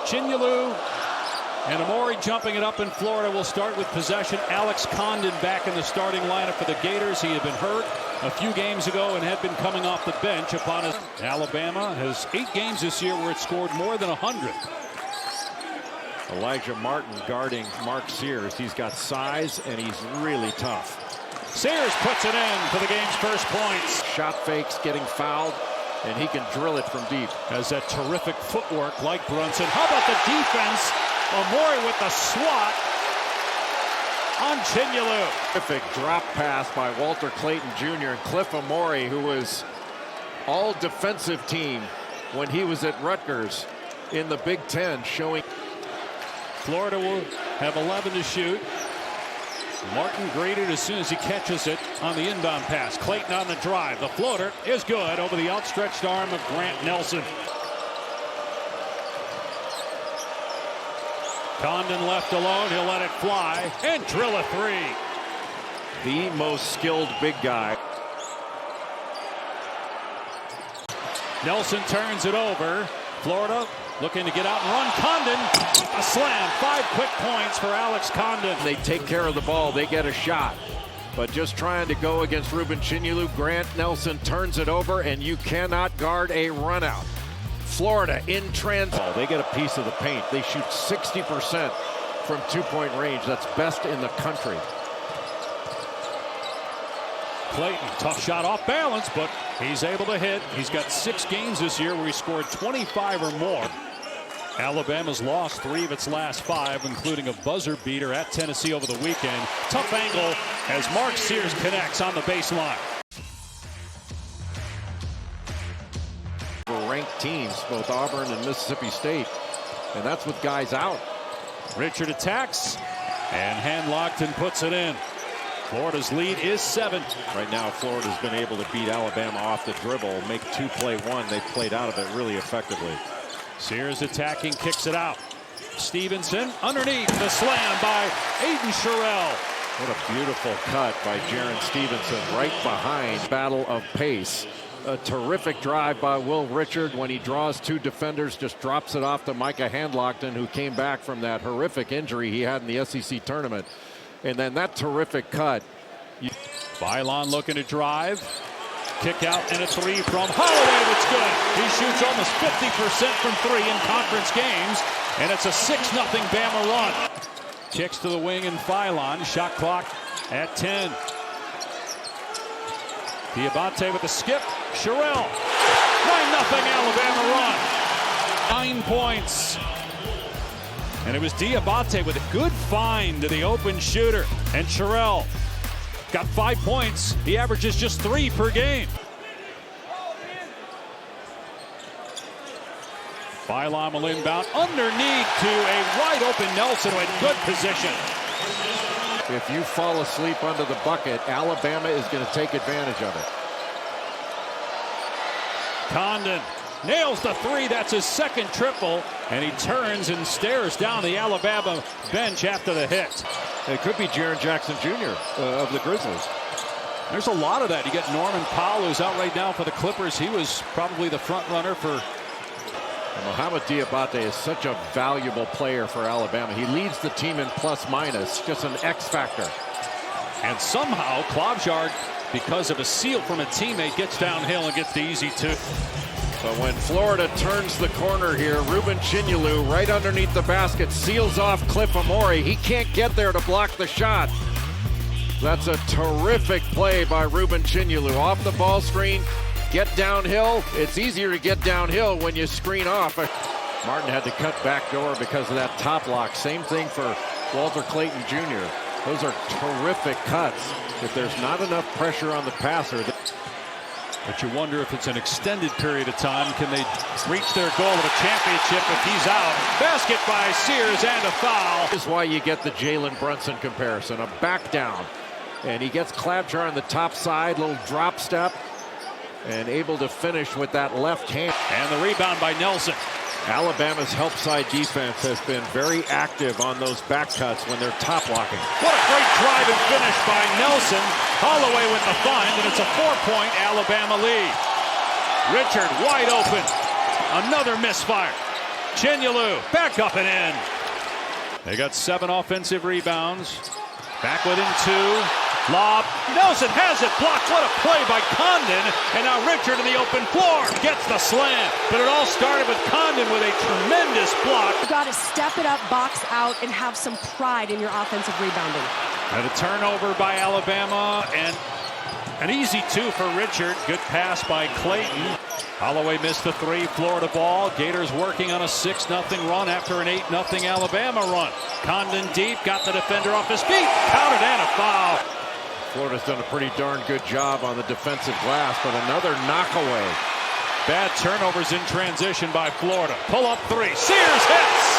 Chinyalu and Amori jumping it up in Florida. Will start with possession. Alex Condon back in the starting lineup for the Gators. He had been hurt a few games ago and had been coming off the bench upon his. Alabama has 8 games this year where it scored more than 100. Elijah Martin guarding Mark Sears. He's got size and he's really tough. Sears puts it in for the game's first points. Shot fakes, getting fouled, and he can drill it from deep. Has that terrific footwork like Brunson. How about the defense? Amori with the swat on Chinyalu. Terrific drop pass by Walter Clayton Jr. and Cliff Amori, who was all defensive team when he was at Rutgers in the Big Ten, showing. Florida will have 11 to shoot. Martin graded as soon as he catches it on the inbound pass. Clayton on the drive. The floater is good over the outstretched arm of Grant Nelson. Condon left alone. He'll let it fly and drill a 3. The most skilled big guy. Nelson turns it over. Florida looking to get out and run. Condon, a slam. 5 quick points for Alex Condon. They take care of the ball. They get a shot. But just trying to go against Ruben Chinyalu, Grant Nelson turns it over, and you cannot guard a run out. Florida in transit. They get a piece of the paint. They shoot 60% from 2-point range. That's best in the country. Clayton, tough shot off balance, but he's able to hit. He's got 6 games this year where he scored 25 or more. Alabama's lost 3 of its last 5, including a buzzer beater at Tennessee over the weekend. Tough angle as Mark Sears connects on the baseline. Ranked teams, both Auburn and Mississippi State, and that's with guys out. Richard attacks and Hand-Lockton puts it in. Florida's lead is 7. Right now, Florida's been able to beat Alabama off the dribble, make 2 play 1. They've played out of it really effectively. Sears attacking, kicks it out. Stevenson underneath, the slam by Aiden Sherrill. What a beautiful cut by Jaron Stevenson right behind. Battle of pace. A terrific drive by Will Richard. When he draws 2 defenders, just drops it off to Micah Hand-Lockton, who came back from that horrific injury he had in the SEC tournament. And then that terrific cut. Bailon looking to drive. Kick out and a 3 from Holloway. That's good. He shoots almost 50% from 3 in conference games. And it's a 6-0 Bama run. Kicks to the wing and Bailon. Shot clock at 10. Diabate with the skip. Sherrill. 9-0 Alabama run. 9 points. And it was Diabate with a good find to the open shooter. And Sherrill got 5 points. He averages just 3 per game. Bailon will inbound underneath to a wide open Nelson with good position. If you fall asleep under the bucket, Alabama is going to take advantage of it. Condon nails the 3. That's his 2nd triple. And he turns and stares down the Alabama bench after the hit. It could be Jaren Jackson Jr. Of the Grizzlies. There's a lot of that. You get Norman Powell, who's out right now for the Clippers. He was probably the front runner for. And Mohamed Diabate is such a valuable player for Alabama. He leads the team in plus minus, just an X factor. And somehow Klobuchar, because of a steal from a teammate, gets downhill and gets the easy 2. But when Florida turns the corner here, Ruben Chinyalu right underneath the basket seals off Cliff Amori. He can't get there to block the shot. That's a terrific play by Ruben Chinyalu. Off the ball screen, get downhill. It's easier to get downhill when you screen off. Martin had to cut back door because of that top lock. Same thing for Walter Clayton Jr. Those are terrific cuts. If there's not enough pressure on the passer. But you wonder if it's an extended period of time. Can they reach their goal of a championship if he's out? Basket by Sears and a foul. This is why you get the Jalen Brunson comparison. A back down. And he gets Klobuchar on the top side. Little drop step. And able to finish with that left hand. And the rebound by Nelson. Alabama's help side defense has been very active on those back cuts when they're top locking. What a great drive and finish by Nelson. Holloway with the find, and it's a 4-point Alabama lead. Richard wide open. Another misfire. Chinyalu back up and in. They got 7 offensive rebounds. Back within 2. Lob. Nelson has it blocked. What a play by Condon. And now Richard in the open floor gets the slam. But it all started with Condon with a tremendous block. You got to step it up, box out, and have some pride in your offensive rebounding. And a turnover by Alabama, and an easy 2 for Richard. Good pass by Clayton. Holloway missed the 3. Florida ball. Gators working on a 6-0 run after an 8-0 Alabama run. Condon deep, got the defender off his feet. Counted and a foul. Florida's done a pretty darn good job on the defensive glass, but another knockaway. Bad turnovers in transition by Florida. Pull up 3. Sears hits.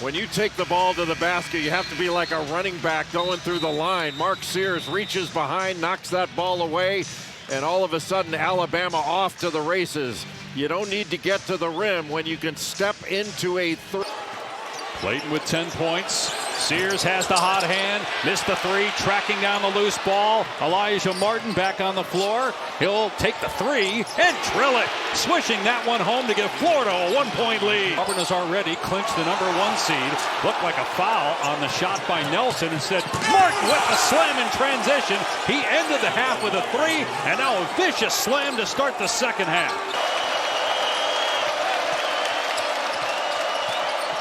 When you take the ball to the basket, you have to be like a running back going through the line. Mark Sears reaches behind, knocks that ball away, and all of a sudden Alabama off to the races. You don't need to get to the rim when you can step into a 3. Clayton with 10 points. Sears has the hot hand. Missed the 3. Tracking down the loose ball. Elijah Martin back on the floor. He'll take the 3 and drill it. Swishing that one home to give Florida a 1-point lead. Auburn has already clinched the #1 seed. Looked like a foul on the shot by Nelson. Instead, Martin with the slam in transition. He ended the half with a 3, and now a vicious slam to start the second half.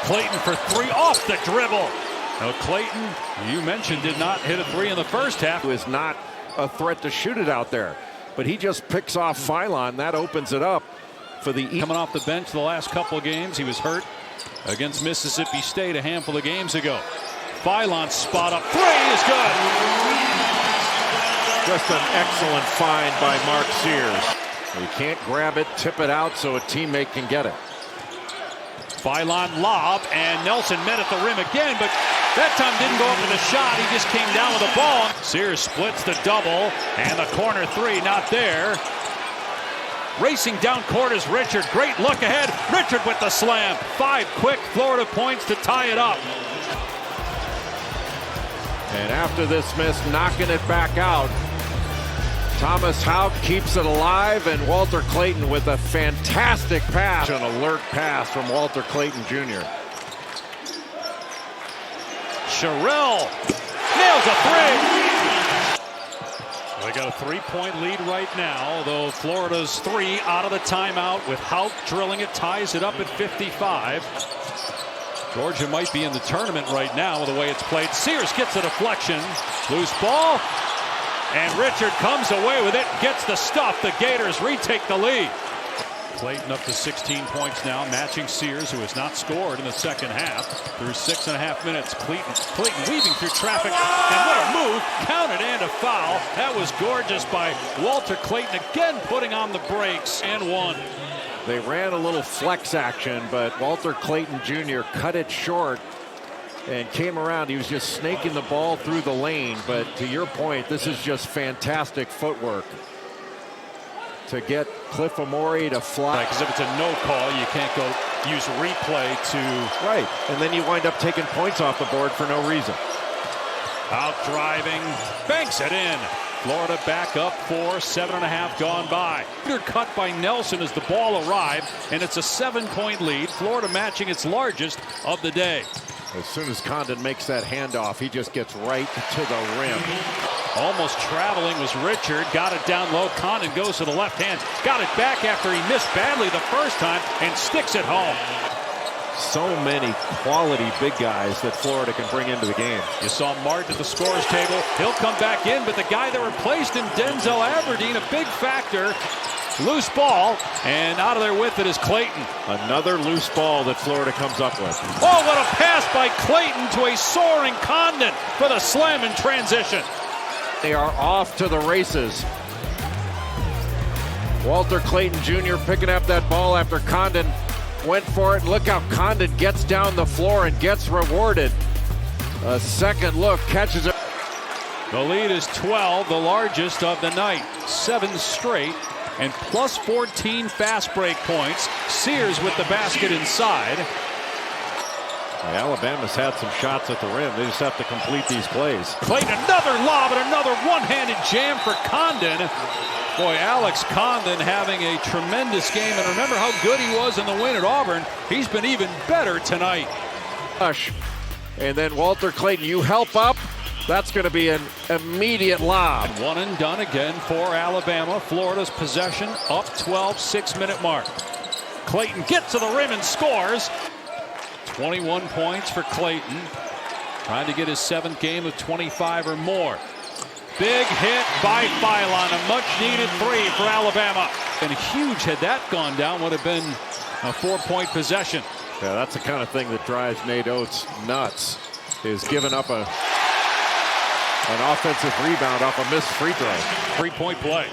Clayton for 3 off the dribble. Now Clayton, you mentioned, did not hit a 3 in the first half. He was not a threat to shoot it out there, but he just picks off Philon. That opens it up for the coming off the bench the last couple of games. He was hurt against Mississippi State a handful of games ago. Philon's spot up 3 is good. Just an excellent find by Mark Sears. He can't grab it, tip it out so a teammate can get it. Philon lob, and Nelson met at the rim again, but that time didn't go up with a shot. He just came down with the ball. Sears splits the double, and the corner 3 not there. Racing down court is Richard. Great look ahead. Richard with the slam. 5 quick Florida points to tie it up. And after this miss, knocking it back out. Thomas Houck keeps it alive, and Walter Clayton with a fantastic pass. An alert pass from Walter Clayton Jr. Sherrill nails a 3. They got a 3-point lead right now, though Florida's 3 out of the timeout with Houck drilling it, ties it up at 55. Georgia might be in the tournament right now with the way it's played. Sears gets a deflection. Loose ball. And Richard comes away with it, gets the stuff. The Gators retake the lead. Clayton up to 16 points now, matching Sears, who has not scored in the second half. Through 6.5 minutes, Clayton weaving through traffic. And what a move, counted and a foul. That was gorgeous by Walter Clayton, again putting on the brakes, and 1. They ran a little flex action, but Walter Clayton Jr. cut it short and came around. He was just snaking the ball through the lane, but to your point, this is just fantastic footwork to get Cliff Amore to fly. Because if it's a no call, you can't go use replay to... Right, and then you wind up taking points off the board for no reason. Out driving, banks it in. Florida back up 4, 7.5 gone by. Cut by Nelson as the ball arrived, and it's a 7-point lead. Florida matching its largest of the day. As soon as Condon makes that handoff, he just gets right to the rim. Almost traveling was Richard. Got it down low. Condon goes to the left hand. Got it back after he missed badly the first time and sticks it home. So many quality big guys that Florida can bring into the game. You saw Martin at the scorer's table. He'll come back in, but the guy that replaced him, Denzel Aberdeen, a big factor. Loose ball, and out of there with it is Clayton. Another loose ball that Florida comes up with. Oh, what a pass by Clayton to a soaring Condon for the slam in transition. They are off to the races. Walter Clayton Jr. picking up that ball after Condon went for it. Look how Condon gets down the floor and gets rewarded. A second look, catches it. The lead is 12, the largest of the night. 7 straight. And plus 14 fast break points. Sears with the basket inside. Alabama's had some shots at the rim. They just have to complete these plays. Clayton, another lob and another one-handed jam for Condon. Boy, Alex Condon having a tremendous game. And remember how good he was in the win at Auburn. He's been even better tonight. And then Walter Clayton, you help up. That's going to be an immediate lob. One and done again for Alabama. Florida's possession up 12, 6-minute mark. Clayton gets to the rim and scores. 21 points for Clayton. Trying to get his 7th game of 25 or more. Big hit by Philon. A much-needed 3 for Alabama. And huge had that gone down. Would have been a 4-point possession. Yeah, that's the kind of thing that drives Nate Oates nuts, is giving up an offensive rebound off a missed free throw. 3-point play.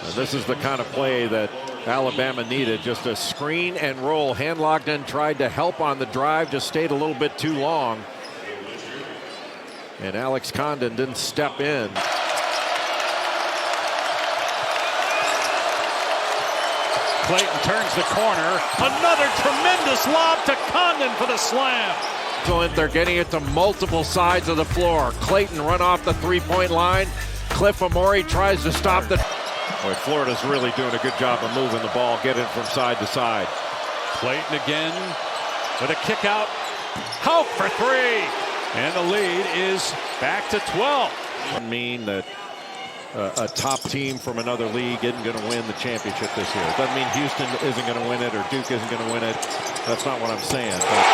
And this is the kind of play that Alabama needed. Just a screen and roll. Hand-Logden tried to help on the drive, just stayed a little bit too long. And Alex Condon didn't step in. Clayton turns the corner. Another tremendous lob to Condon for the slam. They're getting it to multiple sides of the floor. Clayton run off the three-point line. Cliff Amore tries to stop the... Boy, Florida's really doing a good job of moving the ball, getting from side to side. Clayton again with a kick out. Houck for 3. And the lead is back to 12. Doesn't mean that a top team from another league isn't going to win the championship this year. It doesn't mean Houston isn't going to win it or Duke isn't going to win it. That's not what I'm saying. But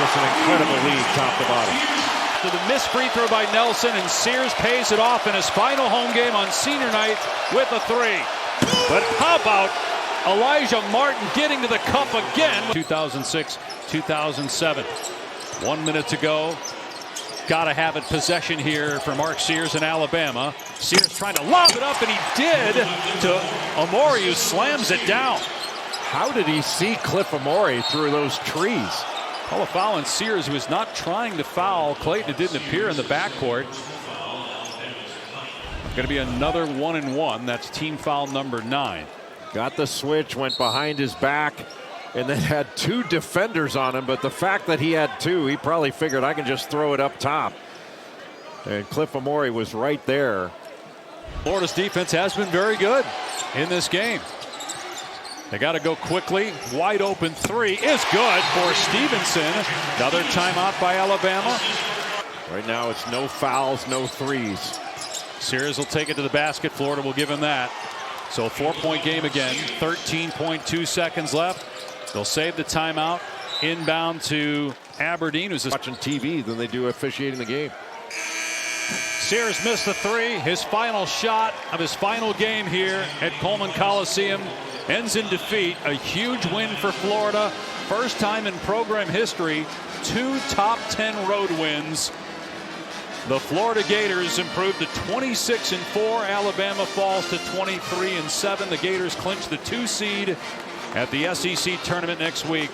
just an incredible lead top to bottom. To the missed free throw by Nelson, and Sears pays it off in his final home game on senior night with a 3. But how about Elijah Martin getting to the cup again? 2006, 2007. 1 minute to go. Got to have it possession here for Mark Sears in Alabama. Sears trying to lob it up, and he did to Amore, who slams it down. How did he see Cliff Amore through those trees? Call a foul on Sears, who was not trying to foul Clayton. It didn't appear in the backcourt. Going to be another 1-and-1. That's team foul number 9. Got the switch, went behind his back, and then had 2 defenders on him. But the fact that he had 2, he probably figured, I can just throw it up top. And Cliff Amore was right there. Florida's defense has been very good in this game. They got to go quickly. Wide open 3 is good for Stevenson. Another timeout by Alabama. Right now it's no fouls, no threes. Sears will take it to the basket. Florida will give him that. So a 4-point game again. 13.2 seconds left. They'll save the timeout. Inbound to Aberdeen, who's watching TV than they do officiating the game. Sears missed the 3. His final shot of his final game here at Coleman Coliseum ends in defeat. A huge win for Florida. First time in program history, 2 top 10 road wins. The Florida Gators improved to 26-4. Alabama falls to 23-7. The Gators clinch the 2 seed at the SEC tournament next week.